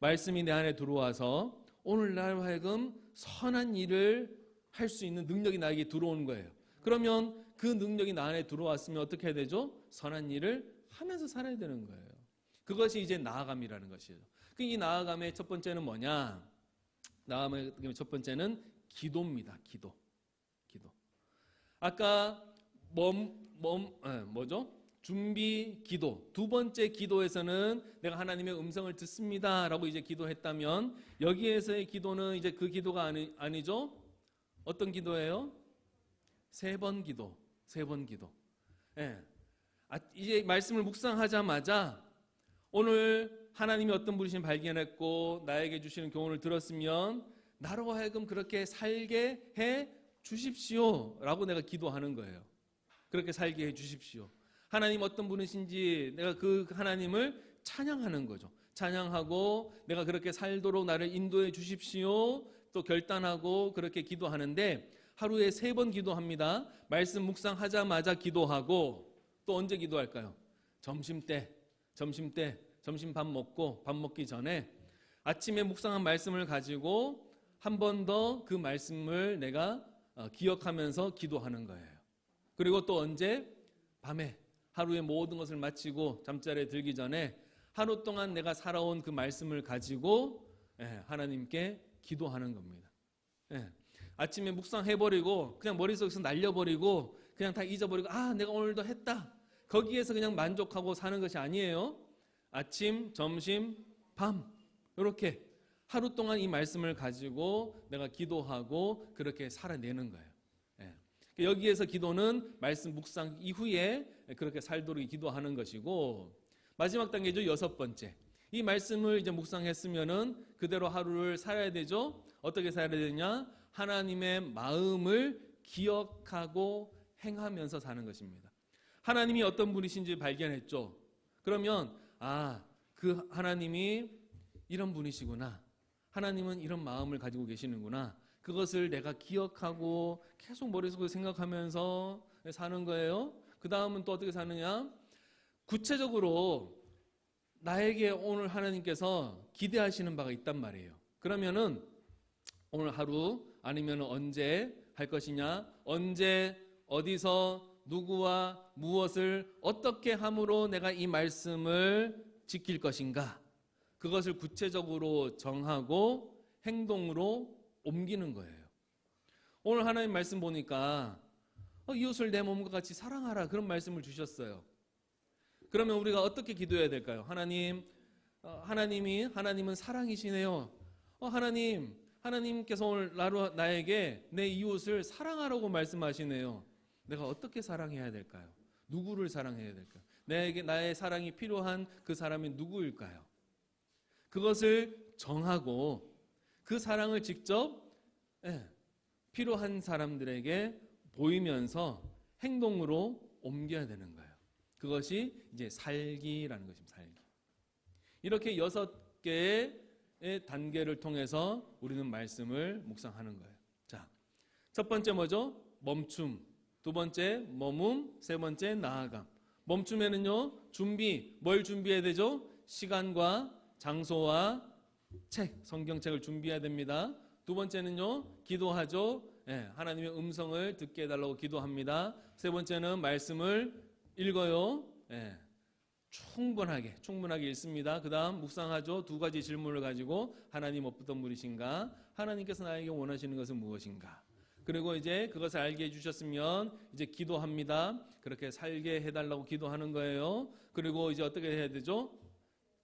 말씀이 내 안에 들어와서 오늘 나로 하여금 선한 일을 할 수 있는 능력이 나에게 들어오는 거예요. 그러면 그 능력이 나 안에 들어왔으면 어떻게 해야 되죠? 선한 일을 하면서 살아야 되는 거예요. 그것이 이제 나아감이라는 것이죠. 이 나아감의 첫 번째는 뭐냐? 나아감의 첫 번째는 기도입니다. 기도. 아까 준비 기도. 두 번째 기도에서는 내가 하나님의 음성을 듣습니다라고 이제 기도했다면, 여기에서의 기도는 이제 그 기도가 아니죠. 어떤 기도예요? 세 번 기도. 이제 말씀을 묵상하자마자 오늘 하나님이 어떤 분이신지 발견했고 나에게 주시는 교훈을 들었으면 나로 하여금 그렇게 살게 해 주십시오라고 내가 기도하는 거예요. 그렇게 살게 해 주십시오. 하나님 어떤 분이신지 내가 그 하나님을 찬양하는 거죠. 찬양하고 내가 그렇게 살도록 나를 인도해 주십시오. 또 결단하고 그렇게 기도하는데 하루에 3번 기도합니다. 말씀 묵상하자마자 기도하고 또 언제 기도할까요? 점심 밥 먹고 밥 먹기 전에 아침에 묵상한 말씀을 가지고 한 번 더 그 말씀을 내가 기억하면서 기도하는 거예요. 그리고 또 언제? 밤에 하루의 모든 것을 마치고 잠자리에 들기 전에 하루 동안 내가 살아온 그 말씀을 가지고 하나님께 기도하는 겁니다. 아침에 묵상해버리고 그냥 머릿속에서 날려버리고 그냥 다 잊어버리고 내가 오늘도 했다. 거기에서 그냥 만족하고 사는 것이 아니에요. 아침, 점심, 밤 이렇게 하루 동안 이 말씀을 가지고 내가 기도하고 그렇게 살아내는 거예요. 여기에서 기도는 말씀 묵상 이후에 그렇게 살도록 기도하는 것이고 마지막 단계죠. 6번째. 이 말씀을 이제 묵상했으면은 그대로 하루를 살아야 되죠. 어떻게 살아야 되냐? 하나님의 마음을 기억하고 행하면서 사는 것입니다. 하나님이 어떤 분이신지 발견했죠. 그러면 그 하나님이 이런 분이시구나. 하나님은 이런 마음을 가지고 계시는구나. 그것을 내가 기억하고 계속 머릿속에 생각하면서 사는 거예요. 그 다음은 또 어떻게 사느냐? 구체적으로 나에게 오늘 하나님께서 기대하시는 바가 있단 말이에요. 그러면은 오늘 하루 아니면 언제 할 것이냐? 언제 어디서 누구와 무엇을 어떻게 함으로 내가 이 말씀을 지킬 것인가? 그것을 구체적으로 정하고 행동으로 옮기는 거예요. 오늘 하나님 말씀 보니까 이웃을 내 몸과 같이 사랑하라 그런 말씀을 주셨어요. 그러면 우리가 어떻게 기도해야 될까요? 하나님은 사랑이시네요. 하나님께서 오늘 나에게 내 이웃을 사랑하라고 말씀하시네요. 내가 어떻게 사랑해야 될까요? 누구를 사랑해야 될까요? 나의 사랑이 필요한 그 사람이 누구일까요? 그것을 정하고 그 사랑을 직접 필요한 사람들에게 보이면서 행동으로 옮겨야 되는 거예요. 그것이 이제 살기라는 것입니다. 살기. 이렇게 6개의 단계를 통해서 우리는 말씀을 묵상하는 거예요. 자, 첫 번째 뭐죠? 멈춤. 두 번째 머문. 세 번째 나아감. 멈춤에는요, 뭘 준비해야 되죠? 시간과 장소와 성경책을 준비해야 됩니다. 두 번째는요, 기도하죠. 하나님의 음성을 듣게 해달라고 기도합니다. 세 번째는 말씀을 읽어요. 충분하게 읽습니다. 그 다음 묵상하죠. 2가지 질문을 가지고 하나님 어떤 분이신가? 하나님께서 나에게 원하시는 것은 무엇인가? 그리고 이제 그것을 알게 해주셨으면 이제 기도합니다. 그렇게 살게 해달라고 기도하는 거예요. 그리고 이제 어떻게 해야 되죠?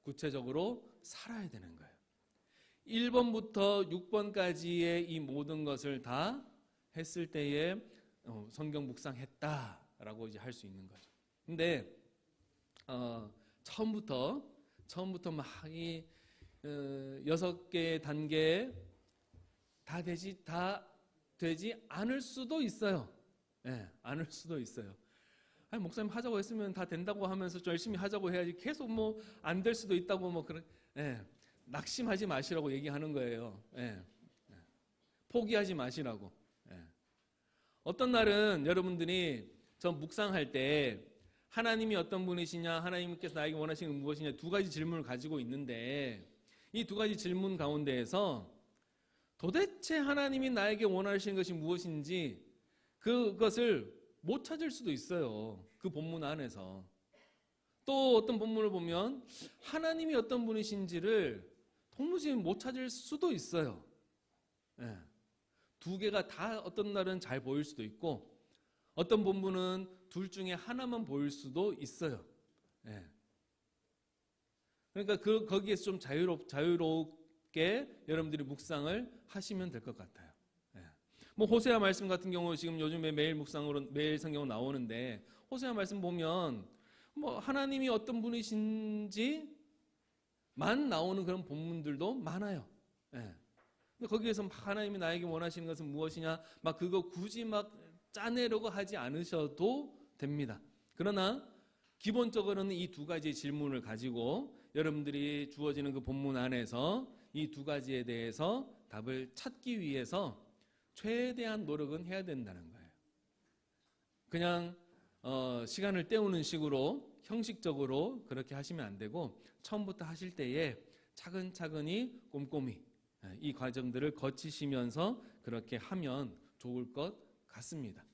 구체적으로 살아야 되는 거예요. 1번부터 6번까지의 이 모든 것을 다 했을 때에 성경 묵상했다라고 이제 할 수 있는 거죠. 근데 처음부터 막 이 6개의 단계에 다 되지 않을 수도 있어요. 않을 수도 있어요. 목사님 하자고 했으면 다 된다고 하면서 좀 열심히 하자고 해야지 계속 뭐 안 될 수도 있다고 낙심하지 마시라고 얘기하는 거예요. 포기하지 마시라고. 어떤 날은 여러분들이 저 묵상할 때 하나님이 어떤 분이시냐, 하나님께서 나에게 원하시는 건 무엇이냐 2가지 질문을 가지고 있는데 이 2가지 질문 가운데에서 도대체 하나님이 나에게 원하시는 것이 무엇인지 그것을 못 찾을 수도 있어요. 그 본문 안에서. 또 어떤 본문을 보면 하나님이 어떤 분이신지를 도무지 못 찾을 수도 있어요. 2개가 다 어떤 날은 잘 보일 수도 있고 어떤 본문은 둘 중에 하나만 보일 수도 있어요. 그러니까 거기에서 좀 자유롭게 여러분들이 묵상을 하시면 될 것 같아요. 뭐 호세아 말씀 같은 경우 지금 요즘에 매일 성경으로 나오는데 호세아 말씀 보면 뭐 하나님이 어떤 분이신지만 나오는 그런 본문들도 많아요. 근데 거기에서 막 하나님이 나에게 원하시는 것은 무엇이냐, 막 그거 굳이 막 짜내려고 하지 않으셔도 됩니다. 그러나 기본적으로는 이 두 가지 질문을 가지고 여러분들이 주어지는 그 본문 안에서 이 두 가지에 대해서 답을 찾기 위해서 최대한 노력은 해야 된다는 거예요. 그냥 시간을 때우는 식으로 형식적으로 그렇게 하시면 안 되고, 처음부터 하실 때에 차근차근히 꼼꼼히 이 과정들을 거치시면서 그렇게 하면 좋을 것 같습니다.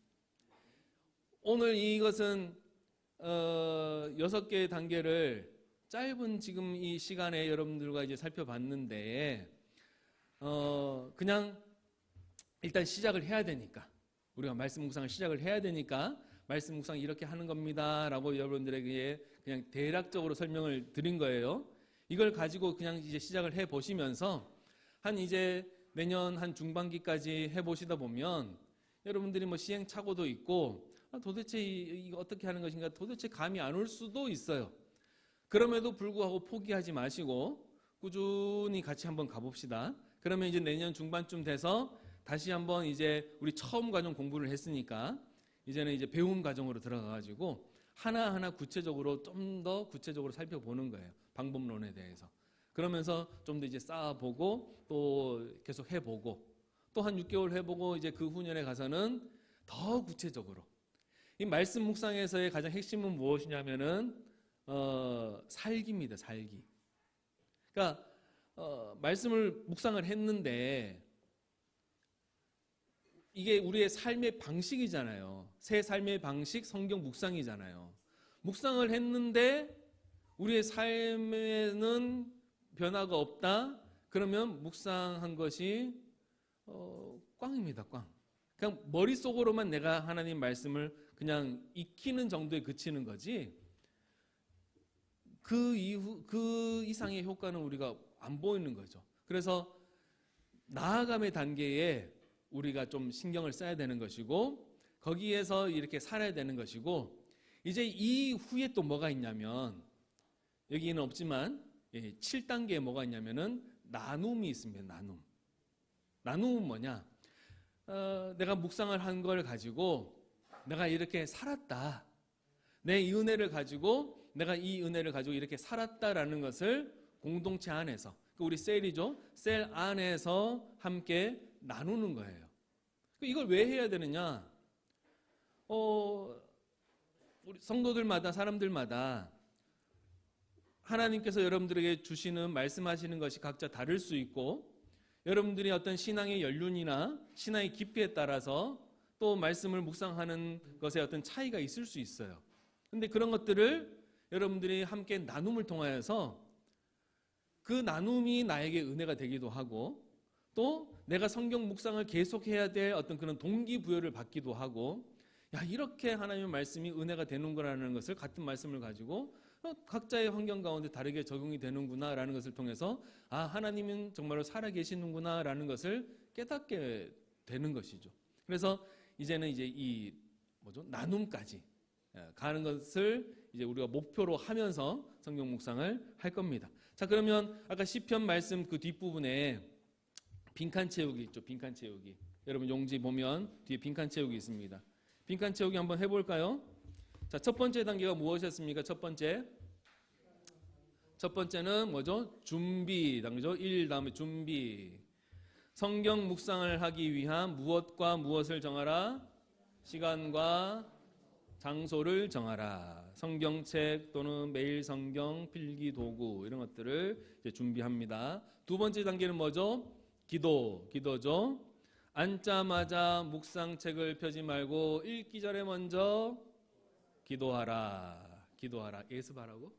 오늘 이것은 6개의 단계를 짧은 지금 이 시간에 여러분들과 이제 살펴봤는데, 그냥 일단 시작을 해야 되니까, 우리가 말씀 묵상을 시작을 해야 되니까 말씀 묵상 이렇게 하는 겁니다 라고 여러분들에게 그냥 대략적으로 설명을 드린 거예요. 이걸 가지고 그냥 이제 시작을 해 보시면서 한 이제 내년 한 중반기까지 해 보시다 보면 여러분들이 뭐 시행착오도 있고 도대체 이거 어떻게 하는 것인가 도대체 감이 안 올 수도 있어요. 그럼에도 불구하고 포기하지 마시고 꾸준히 같이 한번 가봅시다. 그러면 이제 내년 중반쯤 돼서 다시 한번 이제 우리 처음 과정 공부를 했으니까 이제는 이제 배움 과정으로 들어가가지고 하나하나 구체적으로 좀 더 구체적으로 살펴보는 거예요. 방법론에 대해서. 그러면서 좀 더 이제 쌓아보고 또 계속 해보고 또 한 6개월 해보고 이제 그 후년에 가서는 더 구체적으로. 이 말씀 묵상에서의 가장 핵심은 무엇이냐면은 살기입니다. 살기. 그러니까 말씀을 묵상을 했는데 이게 우리의 삶의 방식이잖아요. 새 삶의 방식, 성경 묵상이잖아요. 묵상을 했는데 우리의 삶에는 변화가 없다? 그러면 묵상한 것이 꽝입니다. 꽝. 그냥 머릿속으로만 내가 하나님 말씀을 그냥 익히는 정도에 그치는 거지, 그 이상의 효과는 우리가 안 보이는 거죠. 그래서 나아감의 단계에 우리가 좀 신경을 써야 되는 것이고, 거기에서 이렇게 살아야 되는 것이고, 이제 이후에 또 뭐가 있냐면, 여기는 없지만 7단계에 뭐가 있냐면은 나눔이 있습니다. 나눔은 뭐냐? 내가 묵상을 한 걸 가지고 내가 이렇게 살았다. 내 이 은혜를 가지고 내가 이 은혜를 가지고 이렇게 살았다라는 것을 공동체 안에서, 우리 셀이죠. 셀 안에서 함께 나누는 거예요. 이걸 왜 해야 되느냐? 우리 성도들마다, 사람들마다 하나님께서 여러분들에게 주시는, 말씀하시는 것이 각자 다를 수 있고, 여러분들이 어떤 신앙의 연륜이나 신앙의 깊이에 따라서 또 말씀을 묵상하는 것에 어떤 차이가 있을 수 있어요. 근데 그런 것들을 여러분들이 함께 나눔을 통하여서 그 나눔이 나에게 은혜가 되기도 하고, 또 내가 성경 묵상을 계속해야 될 어떤 그런 동기부여를 받기도 하고, 야, 이렇게 하나님의 말씀이 은혜가 되는 거라는 것을, 같은 말씀을 가지고 각자의 환경 가운데 다르게 적용이 되는구나 라는 것을 통해서, 아, 하나님은 정말로 살아계시는구나 라는 것을 깨닫게 되는 것이죠. 그래서 이제는 이제 이 나눔까지 가는 것을 이제 우리가 목표로 하면서 성경 묵상을 할 겁니다. 자, 그러면 아까 시편 말씀 그 뒷부분에 빈칸 채우기 있죠. 빈칸 채우기. 여러분 용지 보면 뒤에 빈칸 채우기 있습니다. 빈칸 채우기 한번 해볼까요? 자, 첫 번째 단계가 무엇이었습니까? 첫 번째는 뭐죠? 준비 단계죠. 1 다음에 준비. 성경 묵상을 하기 위한 무엇과 무엇을 정하라? 시간과 장소를 정하라. 성경책 또는 매일 성경, 필기 도구 이런 것들을 이제 준비합니다. 두 번째 단계는 뭐죠? 기도죠. 앉자마자 묵상책을 펴지 말고 읽기 전에 먼저 기도하라. 예습하라고?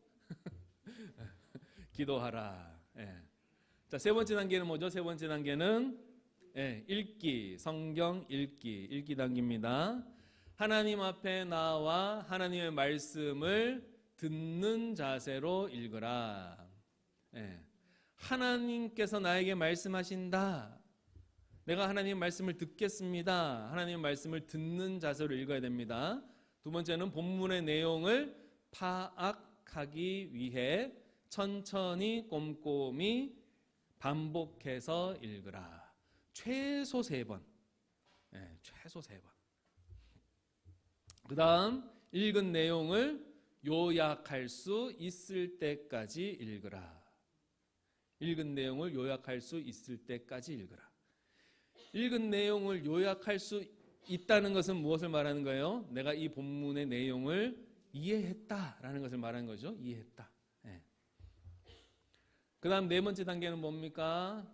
기도하라. 예. 자, 세 번째 단계는 뭐죠? 세 번째 단계는 읽기, 성경 읽기 단계입니다. 하나님 앞에 나와 하나님의 말씀을 듣는 자세로 읽으라. 하나님께서 나에게 말씀하신다. 내가 하나님의 말씀을 듣겠습니다. 하나님의 말씀을 듣는 자세로 읽어야 됩니다. 두 번째는 본문의 내용을 파악하기 위해 천천히 꼼꼼히 반복해서 읽으라. 최소 3번. 예, 최소 3번. 그 다음 읽은 내용을 요약할 수 있을 때까지 읽으라. 읽은 내용을 요약할 수 있을 때까지 읽으라. 읽은 내용을 요약할 수 있다는 것은 무엇을 말하는 거예요? 내가 이 본문의 내용을 이해했다라는 것을 말하는 거죠. 이해했다. 예. 그 다음 4번째 단계는 뭡니까?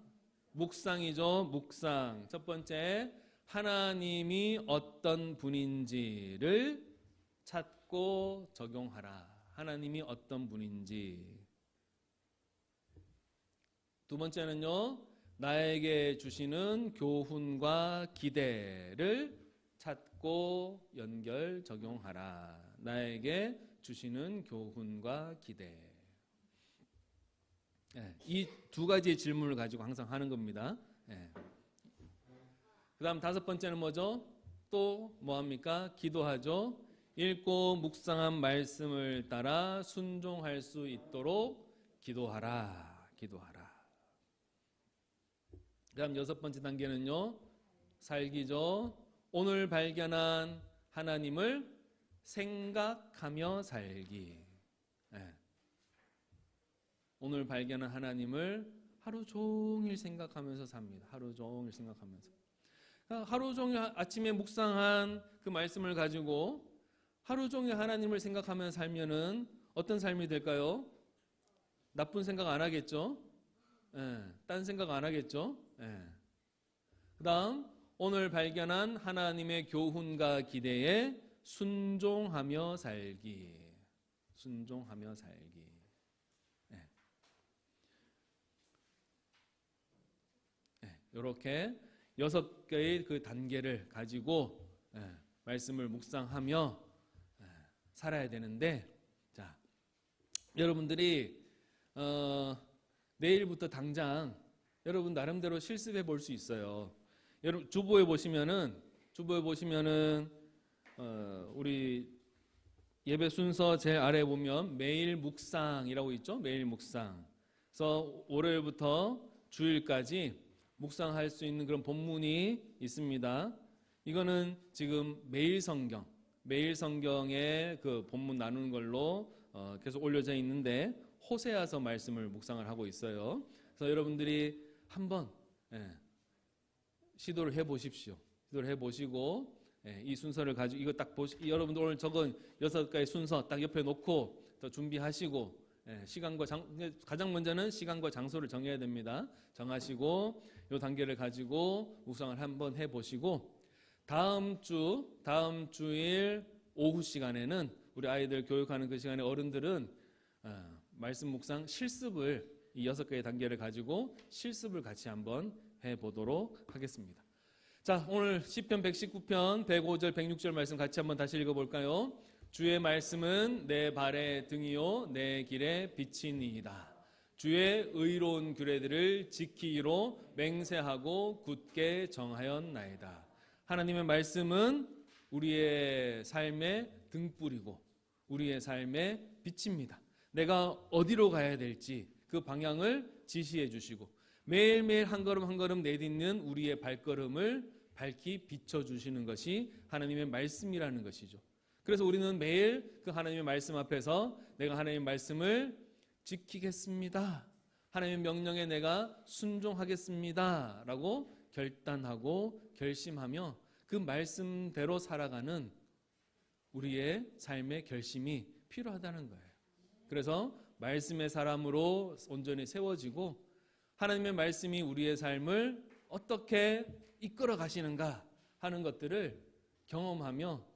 묵상이죠. 묵상. 첫 번째, 하나님이 어떤 분인지를 찾고 적용하라. 하나님이 어떤 분인지. 두 번째는요, 나에게 주시는 교훈과 기대를 찾고 연결 적용하라. 나에게 주시는 교훈과 기대. 이 2가지의 질문을 가지고 항상 하는 겁니다. 그 다음 5번째는 뭐죠? 또 뭐합니까? 기도하죠. 읽고 묵상한 말씀을 따라 순종할 수 있도록 기도하라. 기도하라. 그 다음 6번째 단계는요, 살기죠. 오늘 발견한 하나님을 생각하며 살기. 오늘 발견한 하나님을 하루 종일 생각하면서 삽니다. 하루 종일 생각하면서. 하루 종일 아침에 묵상한 그 말씀을 가지고 하루 종일 하나님을 생각하면서 살면은 어떤 삶이 될까요? 나쁜 생각 안 하겠죠? 딴 생각 안 하겠죠? 그 다음 오늘 발견한 하나님의 교훈과 기대에 순종하며 살기. 순종하며 살기. 이렇게 6개의 그 단계를 가지고 말씀을 묵상하며 살아야 되는데, 자, 여러분들이 내일부터 당장 여러분 나름대로 실습해 볼 수 있어요. 여러분 주보에 보시면은 우리 예배 순서 제일 아래 보면 매일 묵상이라고 있죠. 매일 묵상. 그래서 월요일부터 주일까지 묵상할 수 있는 그런 본문이 있습니다. 이거는 지금 매일 성경의 그 본문 나누는 걸로 계속 올려져 있는데 호세아서 말씀을 묵상을 하고 있어요. 그래서 여러분들이 한번 시도를 해보십시오. 시도를 해보시고 이 순서를 가지고 이거 딱 여러분들 오늘 적은 6가지 순서 딱 옆에 놓고 더 준비하시고 시간과 가장 먼저는 시간과 장소를 정해야 됩니다. 정하시고 이 단계를 가지고 묵상을 한번 해보시고 다음 주일 오후 시간에는 우리 아이들 교육하는 그 시간에 어른들은 말씀 묵상 실습을 이 6개의 단계를 가지고 실습을 같이 한번 해보도록 하겠습니다. 자, 오늘 시편 119편 105절 106절 말씀 같이 한번 다시 읽어볼까요? 주의 말씀은 내 발의 등이요 내 길의 빛이니이다. 주의 의로운 규례들을 지키기로 맹세하고 굳게 정하였나이다. 하나님의 말씀은 우리의 삶의 등불이고 우리의 삶의 빛입니다. 내가 어디로 가야 될지 그 방향을 지시해 주시고 매일매일 한 걸음 한 걸음 내딛는 우리의 발걸음을 밝히 비춰주시는 것이 하나님의 말씀이라는 것이죠. 그래서 우리는 매일 그 하나님의 말씀 앞에서 내가 하나님의 말씀을 지키겠습니다. 하나님의 명령에 내가 순종하겠습니다. 라고 결단하고 결심하며 그 말씀대로 살아가는 우리의 삶의 결심이 필요하다는 거예요. 그래서 말씀의 사람으로 온전히 세워지고 하나님의 말씀이 우리의 삶을 어떻게 이끌어 가시는가 하는 것들을 경험하며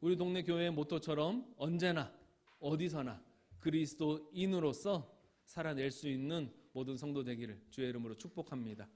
우리 동네 교회의 모토처럼 언제나 어디서나 그리스도인으로서 살아낼 수 있는 모든 성도 되기를 주의 이름으로 축복합니다.